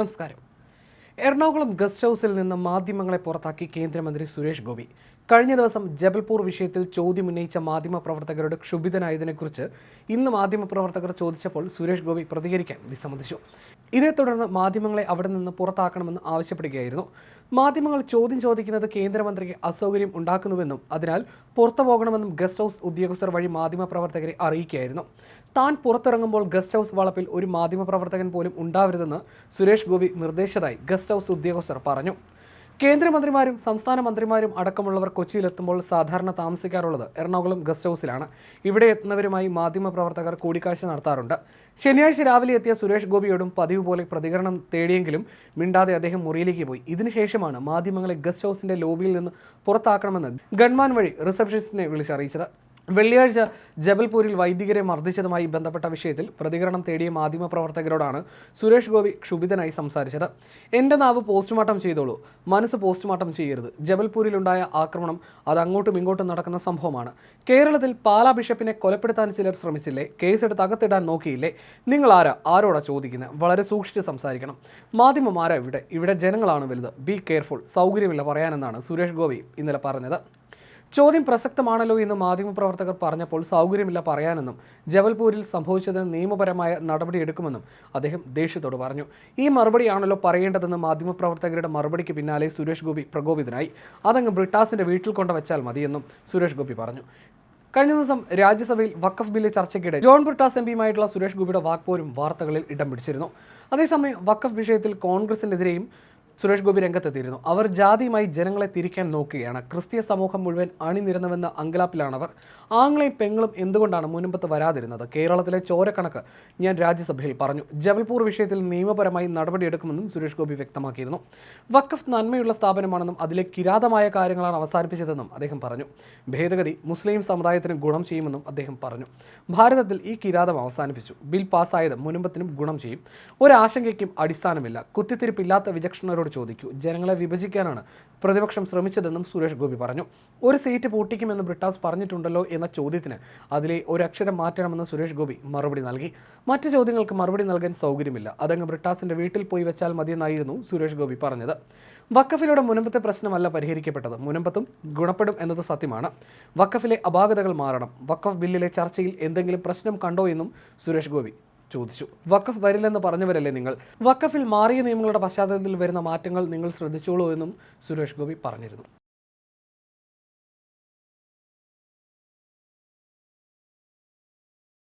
നമസ്കാരം. എറണാകുളം ഗസ്റ്റ് ഹൗസിൽ നിന്ന് മാധ്യമങ്ങളെ പുറത്താക്കി കേന്ദ്രമന്ത്രി സുരേഷ് ഗോപി. കഴിഞ്ഞ ദിവസം ജബൽപൂർ വിഷയത്തിൽ ചോദ്യമുന്നയിച്ച മാധ്യമപ്രവർത്തകരോട് ക്ഷുഭിതനായതിനെക്കുറിച്ച് ഇന്ന് മാധ്യമപ്രവർത്തകർ ചോദിച്ചപ്പോൾ സുരേഷ് ഗോപി പ്രതികരിക്കാൻ വിസമ്മതിച്ചു. ഇതേ തുടർന്ന് മാധ്യമങ്ങളെ അവിടെ നിന്ന് പുറത്താക്കണമെന്ന് ആവശ്യപ്പെടുകയായിരുന്നു. മാധ്യമങ്ങൾ ചോദ്യം ചോദിക്കുന്നത് കേന്ദ്രമന്ത്രിക്ക് അസൗകര്യം ഉണ്ടാക്കുന്നുവെന്നും അതിനാൽ പുറത്തു പോകണമെന്നും ഗസ്റ്റ് ഹൗസ് ഉദ്യോഗസ്ഥർ വഴി മാധ്യമപ്രവർത്തകരെ അറിയിക്കുകയായിരുന്നു. താൻ പുറത്തിറങ്ങുമ്പോൾ ഗസ്റ്റ് ഹൗസ് വളപ്പിൽ ഒരു മാധ്യമപ്രവർത്തകൻ പോലും ഉണ്ടാവരുതെന്ന് സുരേഷ് ഗോപി നിർദ്ദേശിച്ചതായി ഗസ്റ്റ് ഹൗസ് ഉദ്യോഗസ്ഥർ പറഞ്ഞു. കേന്ദ്രമന്ത്രിമാരും സംസ്ഥാന മന്ത്രിമാരും അടക്കമുള്ളവർ കൊച്ചിയിലെത്തുമ്പോൾ സാധാരണ താമസിക്കാറുള്ളത് എറണാകുളം ഗസ്റ്റ് ഹൗസിലാണ്. ഇവിടെ എത്തുന്നവരുമായി മാധ്യമപ്രവർത്തകർ കൂടിക്കാഴ്ച നടത്താറുണ്ട്. ശനിയാഴ്ച രാവിലെ എത്തിയ സുരേഷ് ഗോപിയോടും പതിവ് പോലെ പ്രതികരണം തേടിയെങ്കിലും മിണ്ടാതെ അദ്ദേഹം മുറിയിലേക്ക് പോയി. ഇതിനുശേഷമാണ് മാധ്യമങ്ങളെ ഗസ്റ്റ് ഹൗസിന്റെ ലോബിയിൽ നിന്ന് പുറത്താക്കണമെന്ന് ഗൺമാൻ വഴി റിസപ്ഷനിസ്റ്റിനെ വിളിച്ചറിയിച്ചത്. വെള്ളിയാഴ്ച ജബൽപൂരിൽ വൈദികരെ മർദ്ദിച്ചതുമായി ബന്ധപ്പെട്ട വിഷയത്തിൽ പ്രതികരണം തേടിയ മാധ്യമപ്രവർത്തകരോടാണ് സുരേഷ് ഗോപി ക്ഷുഭിതനായി സംസാരിച്ചത്. എൻ്റെ നാവ് പോസ്റ്റ്മോർട്ടം ചെയ്തോളൂ, മനസ്സ് പോസ്റ്റ്മോർട്ടം ചെയ്യരുത്. ജബൽപൂരിലുണ്ടായ ആക്രമണം അത് അങ്ങോട്ടും ഇങ്ങോട്ടും നടക്കുന്ന സംഭവമാണ്. കേരളത്തിൽ പാലാ ബിഷപ്പിനെ കൊലപ്പെടുത്താൻ ചിലർ ശ്രമിച്ചില്ലേ? കേസെടുത്ത് അകത്തിടാൻ നോക്കിയില്ലേ? നിങ്ങൾ ആരോടാ ചോദിക്കുന്നത്? വളരെ സൂക്ഷിച്ച് സംസാരിക്കണം. മാധ്യമം ആരാ ഇവിടെ ജനങ്ങളാണ് വലുത്. Be careful. സൗകര്യമില്ല പറയാനെന്നാണ് സുരേഷ് ഗോപി ഇന്നലെ പറഞ്ഞത്. ചോദ്യം പ്രസക്തമാണല്ലോ എന്ന് മാധ്യമപ്രവർത്തകർ പറഞ്ഞപ്പോൾ സൗകര്യമില്ല പറയാനെന്നും ജബൽപൂരിൽ സംഭവിച്ചതിന് നിയമപരമായ നടപടിയെടുക്കുമെന്നും അദ്ദേഹം ദേഷ്യത്തോട് പറഞ്ഞു. ഈ മറുപടിയാണല്ലോ പറയേണ്ടതെന്ന് മാധ്യമപ്രവർത്തകരുടെ മറുപടിക്ക് പിന്നാലെ സുരേഷ് ഗോപി പ്രകോപിതനായി. അതങ്ങ് ബ്രിട്ടാസിന്റെ വീട്ടിൽ കൊണ്ടുവച്ചാൽ മതിയെന്നും സുരേഷ് ഗോപി പറഞ്ഞു. കഴിഞ്ഞ ദിവസം രാജ്യസഭയിൽ വഖഫ് ബില്ല് ചർച്ചയ്ക്കിടെ ജോൺ ബ്രിട്ടാസ് എംപിയുമായിട്ടുള്ള സുരേഷ് ഗോപിയുടെ വാക്പോരും വാർത്തകളിൽ ഇടം പിടിച്ചിരുന്നു. അതേസമയം വഖഫ് വിഷയത്തിൽ കോൺഗ്രസിനെതിരെയും സുരേഷ് ഗോപി രംഗത്തെത്തിയിരുന്നു. അവർ ജാതിയുമായി ജനങ്ങളെ തിരിക്കാൻ നോക്കുകയാണ്. ക്രിസ്തീയ സമൂഹം മുഴുവൻ അണിനിരന്നുവെന്ന അങ്കലാപ്പിലാണവർ. ആങ്ങളെയും പെങ്ങളും എന്തുകൊണ്ടാണ് മുൻപത്ത് വരാതിരുന്നത്? കേരളത്തിലെ ചോരക്കണക്ക് ഞാൻ രാജ്യസഭയിൽ പറഞ്ഞു. ജബൽപൂർ വിഷയത്തിൽ നിയമപരമായി നടപടിയെടുക്കുമെന്നും സുരേഷ് ഗോപി വ്യക്തമാക്കിയിരുന്നു. വഖഫ് നന്മയുള്ള സ്ഥാപനമാണെന്നും അതിലെ കിരാതമായ കാര്യങ്ങളാണ് അവസാനിപ്പിച്ചതെന്നും അദ്ദേഹം പറഞ്ഞു. ഭേദഗതി മുസ്ലിം സമുദായത്തിന് ഗുണം ചെയ്യുമെന്നും അദ്ദേഹം പറഞ്ഞു. ഭാരതത്തിൽ ഈ കിരാതം അവസാനിപ്പിച്ചു. ബിൽ പാസ്സായത് മുൻപത്തിനും ഗുണം ചെയ്യും. ഒരാശങ്കയ്ക്കും അടിസ്ഥാനമില്ല. കുത്തിത്തിരിപ്പില്ലാത്ത വിചക്ഷണരോട് ചോദിക്കൂ. ജനങ്ങളെ വിഭജിക്കാനാണ് പ്രതിപക്ഷം ശ്രമിച്ചതെന്നും സുരേഷ് ഗോപി പറഞ്ഞു. ഒരു സീറ്റ് പൂട്ടിക്കുമെന്ന് ബ്രിട്ടാസ് പറഞ്ഞിട്ടുണ്ടല്ലോ എന്ന ചോദ്യത്തിന് അതിലെ ഒരക്ഷരം മാറ്റണമെന്ന് സുരേഷ് ഗോപി മറുപടി നൽകി. മറ്റു ചോദ്യങ്ങൾക്ക് മറുപടി നൽകാൻ സൗകര്യമില്ല. അതങ്ങ് ബ്രിട്ടാസിന്റെ വീട്ടിൽ പോയി വെച്ചാൽ മതിയെന്നായിരുന്നു സുരേഷ് ഗോപി പറഞ്ഞത്. വഖഫിലൂടെ മുനമ്പത്തെ പ്രശ്നമല്ല പരിഹരിക്കപ്പെട്ടത്. മുനമ്പത്തും ഗുണപ്പെടും എന്നത് സത്യമാണ്. വഖഫിലെ അപാകതകൾ മാറണം. വഖഫ് ബില്ലിലെ ചർച്ചയിൽ എന്തെങ്കിലും പ്രശ്നം കണ്ടോ എന്നും സുരേഷ് ഗോപി ചോദിച്ചു. വഖഫ് വരില്ലെന്ന് പറഞ്ഞവരല്ലേ നിങ്ങൾ? വഖഫിൽ മാറിയ നിയമങ്ങളുടെ പശ്ചാത്തലത്തിൽ വരുന്ന മാറ്റങ്ങൾ നിങ്ങൾ ശ്രദ്ധിച്ചോളൂ എന്നും സുരേഷ് ഗോപി പറഞ്ഞിരുന്നു.